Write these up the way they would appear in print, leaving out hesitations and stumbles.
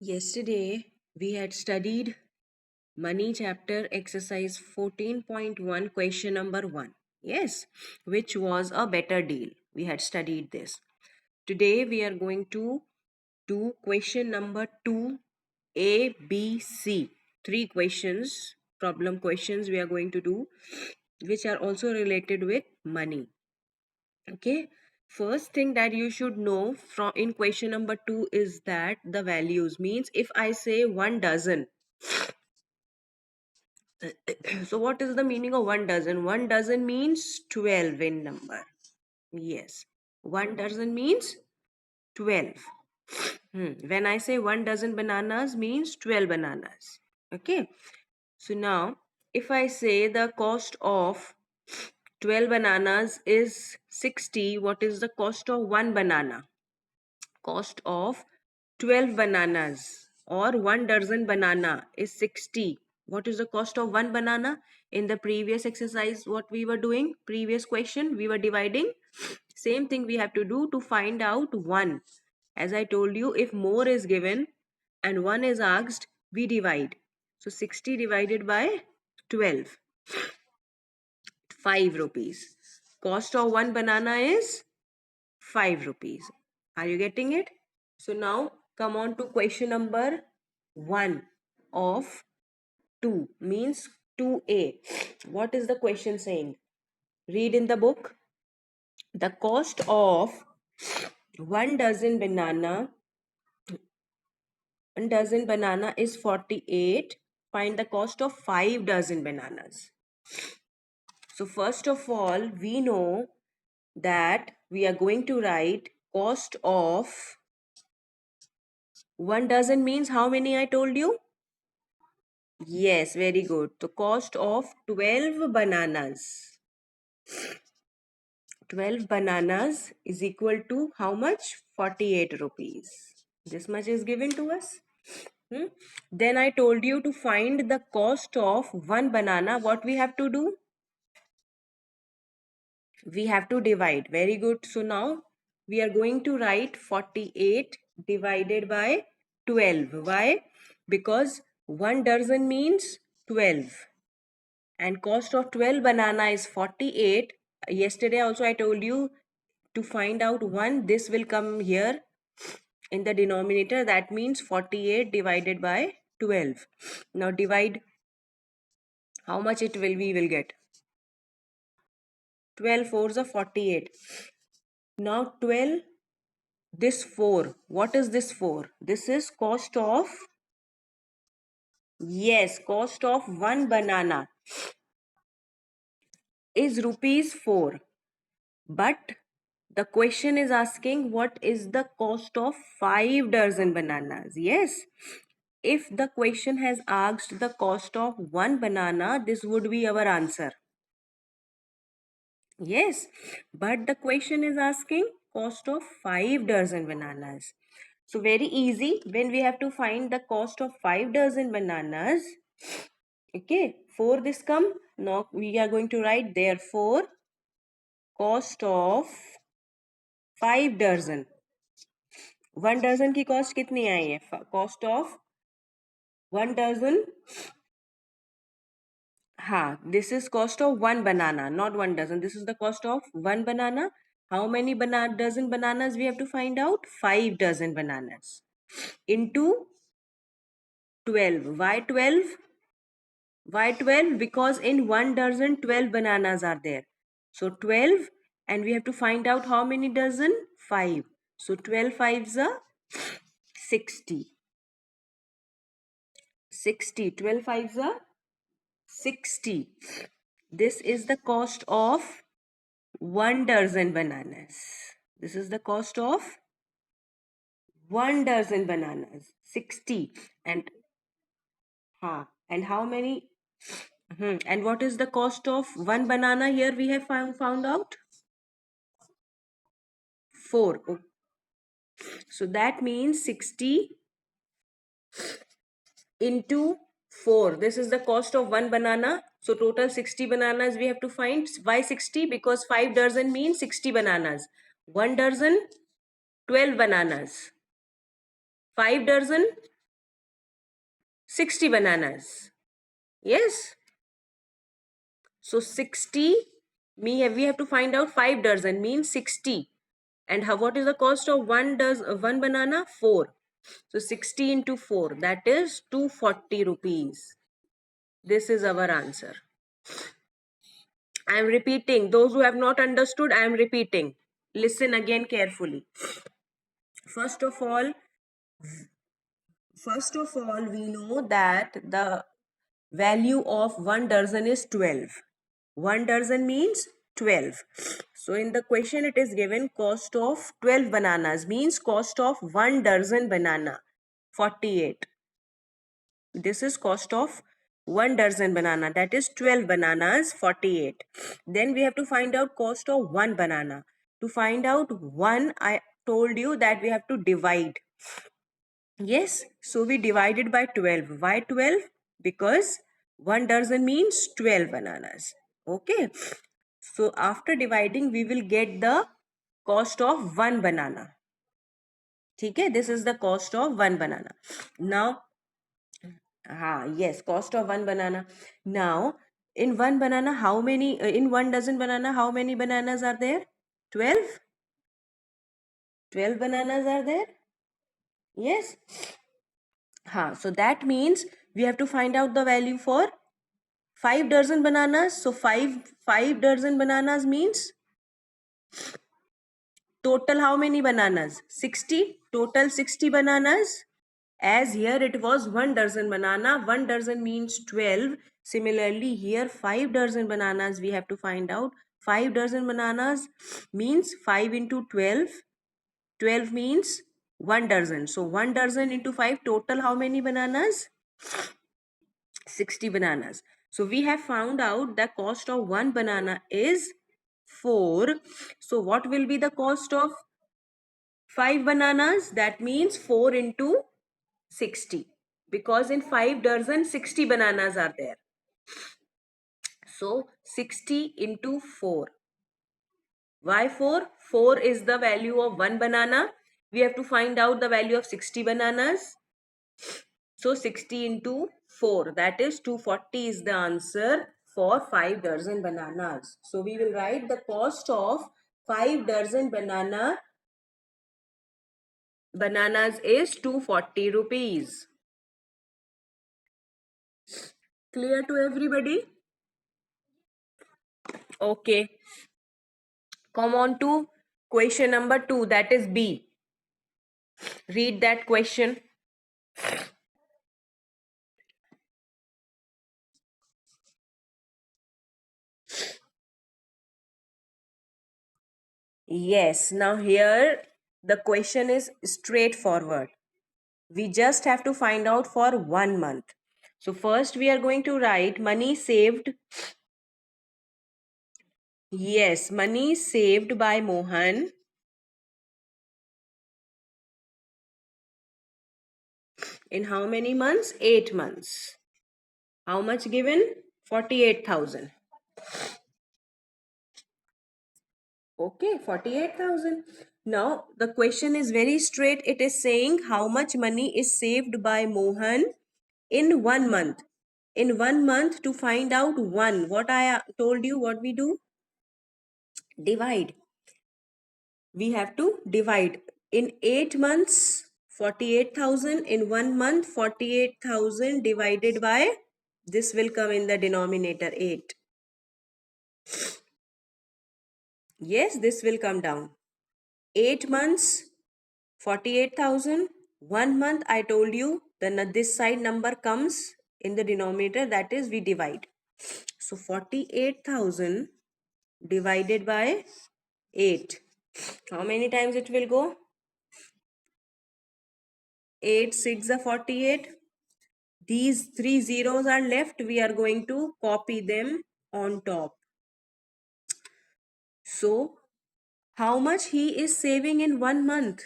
Yesterday, we had studied Money chapter exercise 14.1 question number 1. Yes, which was a better deal. We had studied this. Today, we are going to do question number 2, A, B, C. 3 questions, problem questions we are going to do, which are also related with money. Okay. First thing that you should know from in question number 2 is that the values means if I say 1 dozen. So what is the meaning of 1 dozen? 1 dozen means 12 in number. Yes. 1 dozen means 12. When I say 1 dozen bananas means 12 bananas. Okay. So now if I say the cost of 12 bananas is 60, what is the cost of one banana? Cost of 12 bananas or 1 dozen banana is 60. What is the cost of one banana? In the previous exercise, what we were doing, previous question, we were dividing. Same thing we have to do to find out one. As I told you, if more is given and one is asked, we divide. So 60 divided by 12, 5 rupees. Cost of one banana is 5 rupees. Are you getting it? So now come on to question number 1 of 2 means 2A. What is the question saying? Read in the book. The cost of 1 dozen banana is 48. Find the cost of 5 dozen bananas. So first of all, we know that we are going to write cost of 1 dozen means how many I told you? Yes, very good. The cost of 12 bananas. 12 bananas is equal to how much? 48 rupees. This much is given to us. Then I told you to find the cost of one banana. What we have to do? We have to divide. Very good. So now we are going to write 48 divided by 12. Why? Because 1 dozen means 12. And cost of 12 banana is 48. Yesterday also I told you to find out 1, this will come here in the denominator. That means 48 divided by 12. Now divide, how much it will, we will get 12 fours are 48. Now 12, this 4, what is this 4? This is cost of, yes, cost of one banana is rupees 4. But the question is asking what is the cost of 5 dozen bananas. Yes. If the question has asked the cost of one banana, this would be our answer. Yes. But the question is asking cost of 5 dozen bananas. So very easy. When we have to find the cost of 5 dozen bananas, okay, for this come, now we are going to write therefore cost of 5 dozen. 1 dozen की cost कितनी आई है? Cost of 1 dozen, हाँ, this is cost of one banana, not 1 dozen. This is the cost of one banana. How many dozen bananas we have to find out? 5 dozen bananas into 12. Why 12? Why 12? Because in 1 dozen 12 bananas are there. So 12, and we have to find out how many dozen? 5. So 12 fives are 60. 60. 12 fives are 60. This is the cost of 1 dozen bananas. This is the cost of 1 dozen bananas. 60. And how many? And what is the cost of one banana here? We have found out 4. So that means 60 into 4. This is the cost of one banana. So total 60 bananas we have to find. Why 60? Because 5 dozen means 60 bananas. 1 dozen, 12 bananas. 5 dozen, 60 bananas. Yes. So 60, we have to find out 5 dozen means 60. And what is the cost of one banana? 4. So 60 into 4, that is 240 rupees. This is our answer. I am repeating. Those who have not understood, I am repeating. Listen again carefully. First of all, we know that the value of 1 dozen is 12. 1 dozen means 12. So in the question it is given cost of 12 bananas means cost of 1 dozen banana 48. This is cost of 1 dozen banana, that is 12 bananas 48. Then we have to find out cost of 1 banana. To find out 1, I told you that we have to divide. Yes, so we divided by 12. Why 12? Because 1 dozen means 12 bananas. Okay. So after dividing, we will get the cost of 1 banana. Okay, this is the cost of 1 banana. Now, yes, cost of 1 banana. Now, in 1 banana, in 1 dozen banana, how many bananas are there? 12? 12 bananas are there? Yes. So that means we have to find out the value for 5 dozen bananas. So 5 dozen bananas means total how many bananas? 60. Total 60 bananas. As here it was 1 dozen banana. 1 dozen means 12. Similarly here 5 dozen bananas we have to find out. 5 dozen bananas means 5 into 12. 12 means 1 dozen. So 1 dozen into 5, total how many bananas? 60 bananas. So we have found out the cost of 1 banana is 4. So what will be the cost of 5 bananas? That means 4 into 60. Because in 5 dozen 60 bananas are there. So 60 into 4. Why 4? 4 is the value of 1 banana. We have to find out the value of 60 bananas. So 60 into 4, that is 240 is the answer for 5 dozen bananas. So we will write the cost of 5 dozen bananas is 240 rupees. Clear to everybody? Okay. Come on to question number 2, that is B. Read that question. Yes, now here the question is straightforward. We just have to find out for 1 month. So first we are going to write money saved. Yes, money saved by Mohan in how many months? 8 months. How much given? 48,000. Okay, 48,000. Now the question is very straight. It is saying how much money is saved by Mohan in 1 month. In 1 month, to find out 1, what I told you, what we do? Divide. We have to divide. In 8 months, 48,000. In 1 month, 48,000 divided by, this will come in the denominator 8. Yes, this will come down. 8 months, 48,000. 1 month, I told you, then this side number comes in the denominator, that is we divide. So 48,000 divided by 8. How many times it will go? 8 6 are 48. These 3 zeros are left. We are going to copy them on top. So, how much he is saving in 1 month?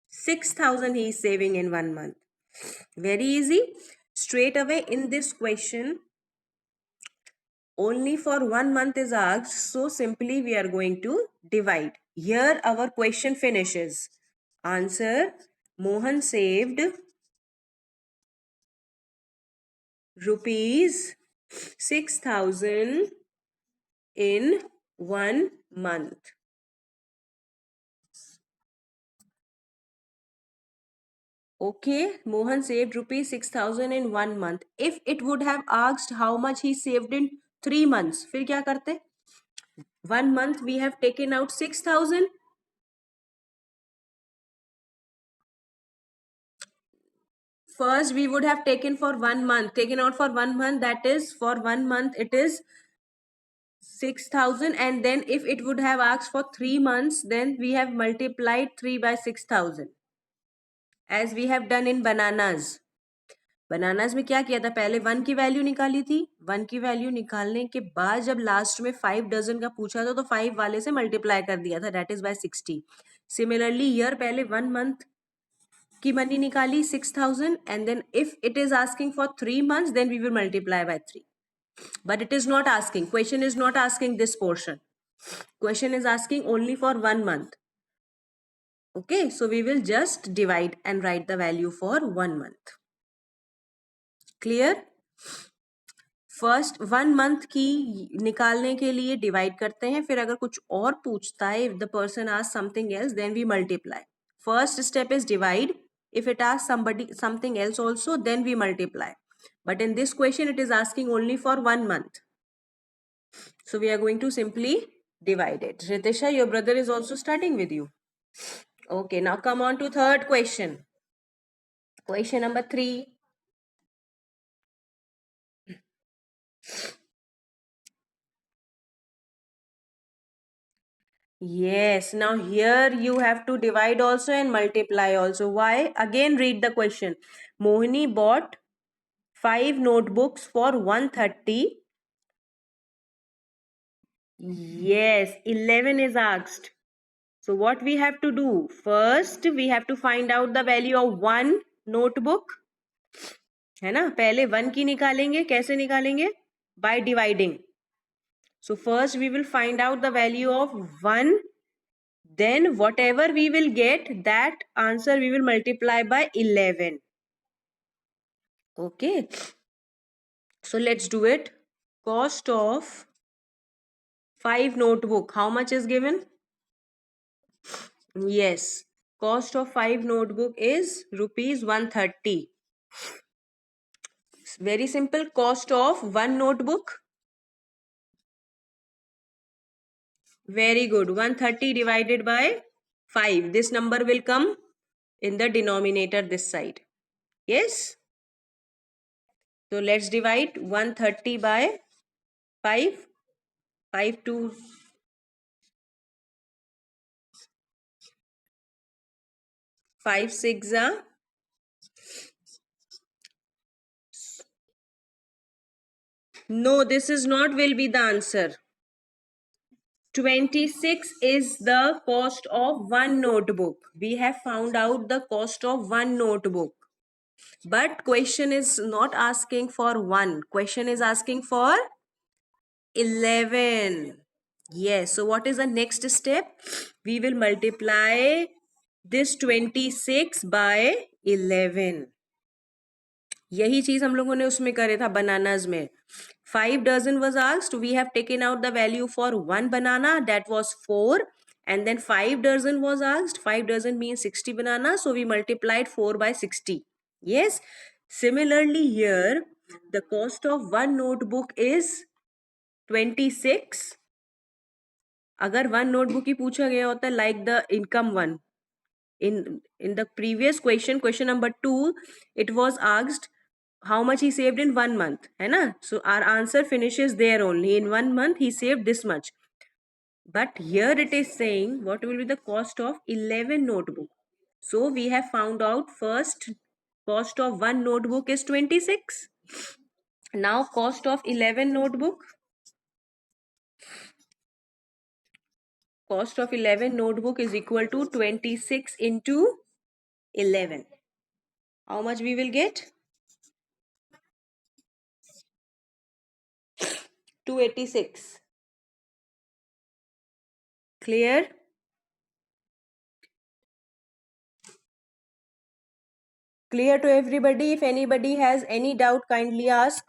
6,000 he is saving in 1 month. Very easy. Straight away in this question, only for 1 month is asked. So, simply we are going to divide. Here our question finishes. Answer: Mohan saved rupees 6,000 in 1 month. Okay, Mohan saved rupees 6,000 in 1 month. If it would have asked how much he saved in 3 months, फिर क्या करते? 1 month we have taken out 6,000. First we would have taken for 1 month, taken out for 1 month, that is for 1 month it is 6,000, and then if it would have asked for 3 months, then we have multiplied 3 by 6,000, as we have done in bananas. Bananas में क्या किया था? पहले 1 की value निकाली थी. 1 की value निकालने के बाद जब लास्ट में 5 डजन का पूछा था तो 5 वाले से मल्टीप्लाई कर दिया था, that is by 60. Similarly year पहले 1 मंथ की मनी निकाली 6,000, and then if it is asking for 3 months, then we will multiply by 3. But it is not asking, question is not asking this portion. Question is asking only for 1 month. Okay, so we will just divide and write the value for 1 month. Clear? First 1 month की निकालने के लिए divide करते हैं, फिर अगर कुछ और पूछता है, if the person ask something else, then we multiply. First step is divide. If it ask something else also, then we multiply. But in this question it is asking only for 1 month, so we are going to simply divide it. Ritisha, your brother is also studying with you. Okay, now come on to third question. Question number 3. Yes, now here you have to divide also and multiply also. Why? Again read the question. Mohini bought 5 notebooks for 130. Yes, 11 is asked. So what we have to do? First we have to find out the value of one notebook. है ना? पहले 1 की निकालेंगे. कैसे निकालेंगे? By dividing. So first we will find out the value of 1. Then whatever we will get, that answer we will multiply by 11. Okay. So let's do it. Cost of 5 notebook. How much is given? Yes. Cost of 5 notebook is rupees 130. Very simple. Cost of 1 notebook. Very good. 130 divided by 5. This number will come in the denominator this side. Yes. So let's divide 130 by 5. 5 to 5 6 are. No, this is not will be the answer. 26 is the cost of one notebook. We have found out the cost of one notebook. But question is not asking for 1. Question is asking for 11. Yes. So what is the next step? We will multiply this 26 by 11. यही चीज हम लोगों ने उसमें करे था bananas में. 5 dozen was asked. We have taken out the value for 1 banana, that was 4, and then 5 dozen was asked. 5 dozen means 60 bananas, so we multiplied 4 by 60. Yes. Similarly here the cost of one notebook is 26. अगर one notebook ही पूछा गया होता like the income one, in the previous question number 2, it was asked how much he saved in 1 month, है ना? So our answer finishes there only. In 1 month he saved this much. But here it is saying what will be the cost of 11 notebook. So we have found out first cost of one notebook is 26. Now cost of 11 notebook. Cost of 11 notebook is equal to 26 into 11. How much we will get? 286. Clear? Clear to everybody? If anybody has any doubt, kindly ask.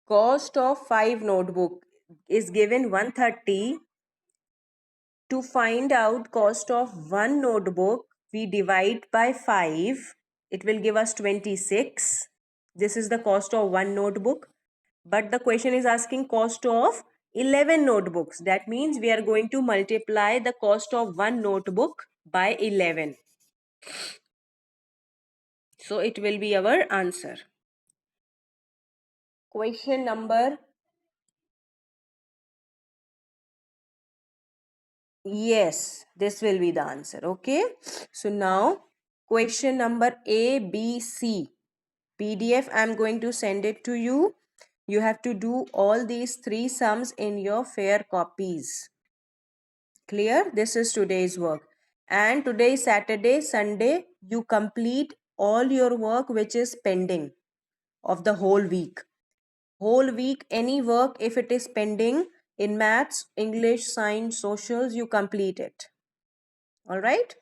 Cost of 5 notebook is given 130. To find out cost of one notebook, we divide by 5. It will give us 26. This is the cost of one notebook. But the question is asking cost of 11 notebooks. That means we are going to multiply the cost of one notebook by 11. So it will be our answer. Question number, yes, this will be the answer. Okay. So now question number A, B, C. PDF, I'm going to send it to you. You have to do all these 3 sums in your fair copies. Clear? This is today's work. And today is Saturday, Sunday, you complete all your work which is pending of the whole week. Whole week, any work, if it is pending in maths, English, science, socials, you complete it. All right?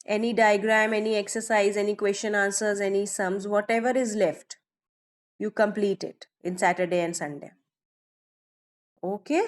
Any diagram, any exercise, any question answers, any sums, whatever is left, you complete it in Saturday and Sunday. Okay?